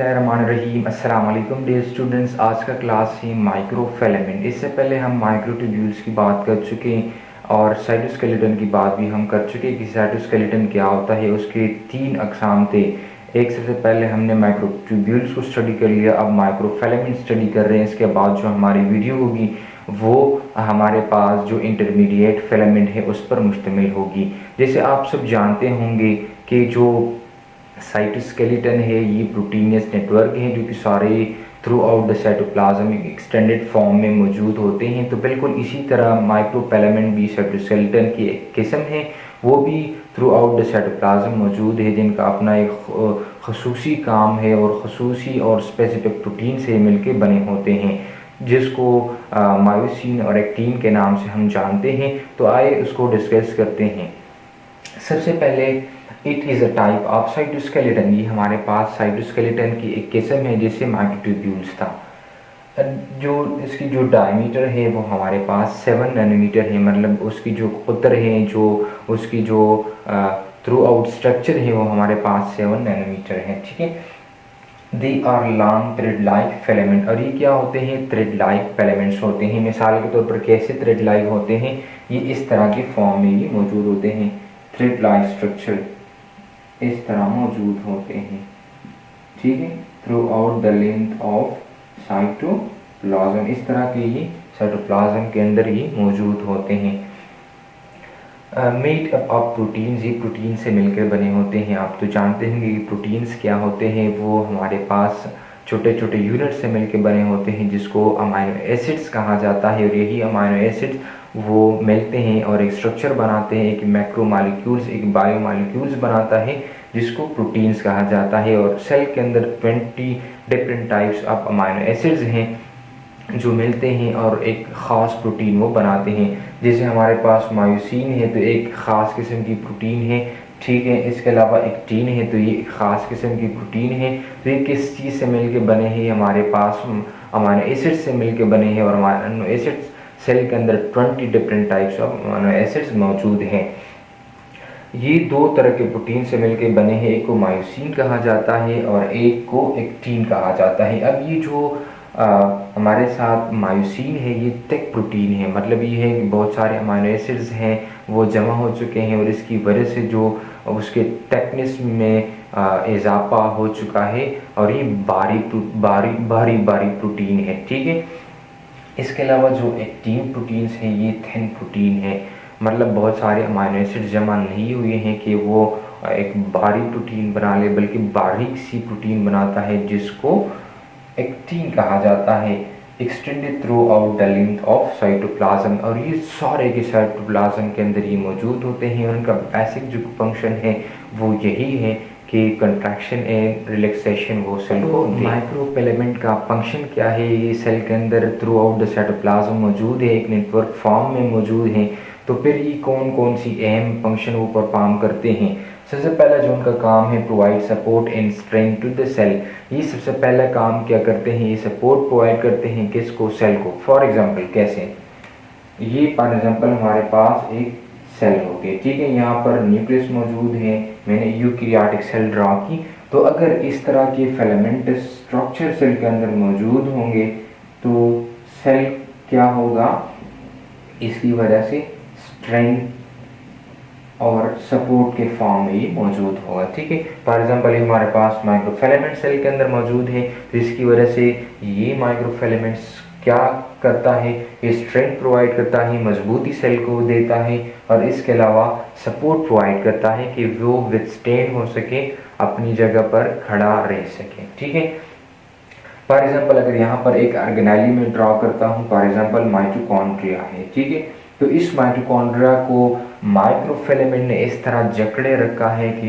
बिस्मिल्लाहिर्रहमानिर्रहीम। अस्सलाम वालेकुम डियर स्टूडेंट्स। आज का क्लास है माइक्रोफिलामेंट। इससे पहले हम माइक्रोट्यूब्यूल्स की बात कर चुके हैं और साइटोस्केलेटन की बात भी हम कर चुके हैं कि साइटोस्केलेटन क्या होता है। उसके 3 अक़साम थे। एक सबसे पहले हमने माइक्रोट्यूब्यूल्स को स्टडी कर लिया, अब माइक्रोफिलामेंट स्टडी कर रहे हैं। इसके बाद जो हमारी वीडियो होगी वो हमारे पास जो इंटरमीडिएट फिलामेंट है उस पर मुश्तमिल होगी। जैसे आप सब जानते होंगे कि जो साइटोस्केलेटन है ये प्रोटीनियस नेटवर्क है जो कि सारे through out the cytoplasm extended form में मौजूद होते हैं। तो बिल्कुल इसी तरह माइक्रोफिलामेंट भी साइटोस्केलेटन की एक किस्म है, वो भी थ्रू आउट द साइटोप्लाज्म मौजूद है, जिनका अपना एक खसूसी काम है और खसूसी और स्पेसिफिक प्रोटीन से मिलके बने होते हैं, जिसको मायोसिन और एक्टिन के नाम से हम जानते हैं। तो आइए उसको डिस्कस करते हैं। सबसे पहले it is a type of cytoskeleton. ये हमारे पास साइटोस्केलेटन की एक किस्म है जैसे माइक्रोट्यूब्यूल्स था। जो इसकी जो डायमीटर है वो हमारे पास 7 नैनोमीटर है, मतलब उसकी जो कुतर है, जो उसकी जो थ्रू आउट स्ट्रक्चर है वो हमारे पास 7 नैनोमीटर है। ठीक है। They are long thread like filament. और ये क्या होते हैं? थ्रेड लाइक फिलामेंट्स होते हैं। मिसाल के तौर पर कैसे थ्रेड लाइक होते हैं? ये इस तरह के फॉर्म में ये मौजूद होते हैं। थ्रेड लाइक स्ट्रक्चर इस तरह मौजूद होते हैं। ठीक है। Through out the length of cytoplasm, इस तरह के ये साइटोप्लाज्म के अंदर ये मौजूद होते हैं। मेड अप ऑफ प्रोटीन्स, ये प्रोटीन से मिलकर बने होते हैं। आप तो जानते होंगे कि प्रोटीन्स क्या होते हैं। वो हमारे पास छोटे छोटे यूनिट से मिलकर बने होते हैं जिसको अमाइनो एसिड्स कहा जाता है, और यही अमाइनो एसिड्स वो मिलते हैं और एक स्ट्रक्चर बनाते हैं, एक मैक्रो मॉलिक्यूल्स, एक बायो मॉलिक्यूल्स बनाता है जिसको प्रोटीन्स कहा जाता है। और सेल के अंदर 20 different types of amino acids हैं जो मिलते हैं और एक ख़ास प्रोटीन वो बनाते हैं। जैसे हमारे पास मायोसिन है तो एक ख़ास किस्म की प्रोटीन है। ठीक है। इसके अलावा एक्टिन है तो ये एक ख़ास किस्म की प्रोटीन है। तो ये किस चीज़ से मिलके बने हैं? हमारे पास अमाइनो एसिड से मिलके बने हैं, और अमाइनो एसिड्स सेल के अंदर 20 different types of amino acids मौजूद हैं। ये 2 तरह के प्रोटीन से मिलके बने हैं, एक को मायोसिन कहा जाता है और एक को एक्टिन कहा जाता है। अब ये जो हमारे साथ मायोसिन है ये थिक प्रोटीन है, मतलब ये है कि बहुत सारे अमाइनो एसिड्स हैं वो जमा हो चुके हैं और इसकी वजह से जो उसके थिकनेस में इजाफा हो चुका है और ये भारी प्रोटीन है। ठीक है। इसके अलावा जो एक्टिन प्रोटीन्स हैं ये थिन प्रोटीन है, मतलब बहुत सारे अमाइनो एसिड जमा नहीं हुए हैं कि वो एक भारी प्रोटीन बना ले, बल्कि बारीक सी प्रोटीन बनाता है जिसको एक्टिन कहा जाता है। Extended through out the length of cytoplasm, और ये सारे के साइटोप्लाज्म के अंदर ये मौजूद होते हैं। और उनका बेसिक जो फंक्शन है वो यही है कि कंट्रैक्शन एंड रिलैक्सेशन वो सेल को। माइक्रोफिलामेंट का फंक्शन क्या है? ये सेल के अंदर थ्रू आउट द साइटोप्लाज्म मौजूद है, एक नेटवर्क फॉर्म में मौजूद है। तो फिर ये कौन कौन सी अहम फंक्शन वो परफॉर्म करते हैं? सबसे पहला जो उनका काम है provide support and strength to the cell. ये सबसे पहला काम क्या करते हैं? ये सपोर्ट प्रोवाइड करते हैं किसको? सेल को। फॉर एग्जांपल कैसे? ये फॉर एग्जांपल हमारे पास एक सेल हो गई। ठीक है। यहाँ पर न्यूक्लियस मौजूद है, मैंने यूकैरियोटिक सेल ड्रा की। तो अगर इस तरह के फिलामेंट स्ट्रक्चर सेल के अंदर मौजूद होंगे तो सेल क्या होगा? इसकी वजह से स्ट्रेंथ और सपोर्ट के फॉर्म में ये मौजूद होगा। ठीक है। फॉर एग्जांपल हमारे पास माइक्रोफिलामेंट सेल के अंदर मौजूद है, तो इसकी वजह से ये माइक्रोफिलामेंट्स क्या करता है? ये स्ट्रेंथ प्रोवाइड करता है, मजबूती सेल को देता है, और इसके अलावा सपोर्ट प्रोवाइड करता है कि वो विथस्टैंड हो सके, अपनी जगह पर खड़ा रह सके। ठीक है। फॉर एग्जांपल अगर यहाँ पर एक ऑर्गेनेली में ड्रॉ करता हूँ, फॉर एग्जांपल माइटोकॉन्ड्रिया है। ठीक है। तो इस माइटोकॉन्ड्रिया को माइक्रोफिलामेंट ने इस तरह जकड़े रखा है कि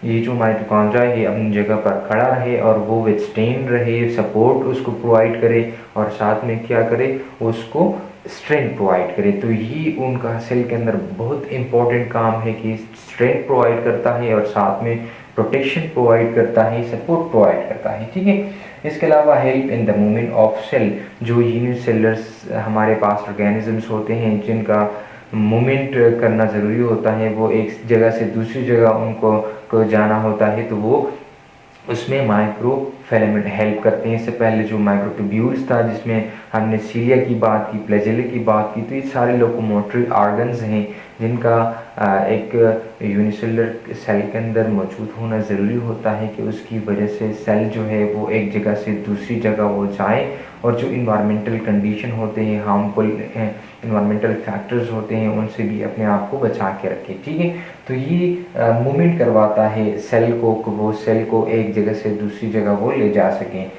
ये जो माइटोकॉन्ड्रिया है अपनी जगह पर खड़ा रहे और वो विथस्टैंड रहे, सपोर्ट उसको प्रोवाइड करे और साथ में क्या करे? उसको स्ट्रेंथ प्रोवाइड करे। तो ये उनका सेल के अंदर बहुत इंपॉर्टेंट काम है कि स्ट्रेंथ प्रोवाइड करता है और साथ में प्रोटेक्शन प्रोवाइड करता है, सपोर्ट प्रोवाइड करता है। ठीक है। इसके अलावा help in the movement of cell, जो यूनिसेलुलर हमारे पास ऑर्गेनिजम्स होते हैं जिनका मूवमेंट करना ज़रूरी होता है, वो एक जगह से दूसरी जगह उनको को जाना होता है, तो वो उसमें माइक्रो फिलामेंट हेल्प करते हैं। इससे पहले जो माइक्रोट्यूब्यूल्स था जिसमें हमने सीलिया की बात की, फ्लैजेला की बात की, तो ये सारे लोकोमोटरी ऑर्गन्स हैं जिनका एक यूनिसेलुलर सेल के अंदर मौजूद होना ज़रूरी होता है कि उसकी वजह से सेल जो है वो एक जगह से दूसरी जगह वो जाए, और जो इन्वायरमेंटल कंडीशन होते हैं, हार्मफुल इन्वायरमेंटल फैक्टर्स होते हैं, उनसे भी अपने आप को बचा के रखें। ठीक है, तो ये मूवमेंट करवाता है सेल को, वो सेल को एक जगह से दूसरी जगह वो ले जा सकें।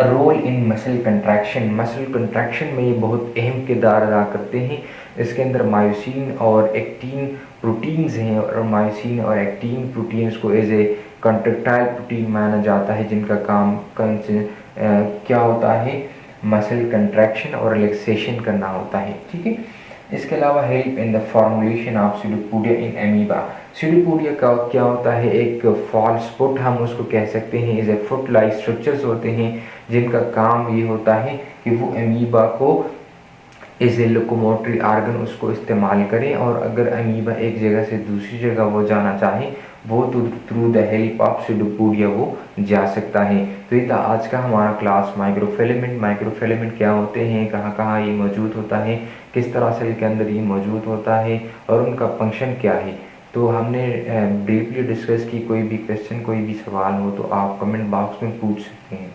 Role in muscle contraction, muscle contraction में ये बहुत अहम किरदार अदा करते हैं। इसके अंदर मायोसिन और एक्टिन प्रोटीन्स हैं, और मायोसिन और एक्टिन प्रोटीन्स को एज ए कंट्रैक्टाइल प्रोटीन माना जाता है, जिनका काम क्या होता है, मसल कंट्रैक्शन और रिलैक्सेशन करना होता है। ठीक है, इसके अलावा help in the formulation of pseudopodia in amoeba. Pseudopodia का क्या होता है, एक फॉल्स फुट हम उसको कह सकते हैं, is a foot like structures होते हैं जिनका काम ये होता है कि वो अमीबा को एज ए लोकोमोटरी ऑर्गन उसको इस्तेमाल करें, और अगर अमीबा एक जगह से दूसरी जगह वो जाना चाहे वो तो through the help of pseudopodia वो जा सकता है। तो ये था आज का हमारा क्लास माइक्रोफिलामेंट। माइक्रोफिलामेंट क्या होते हैं, कहाँ कहाँ ये मौजूद होता है, किस तरह सेल के अंदर ये मौजूद होता है, और उनका फंक्शन क्या है। तो हमने ब्रीफली डिस्कस की। कोई भी क्वेश्चन, कोई भी सवाल हो तो आप कमेंट बॉक्स में पूछ सकते हैं।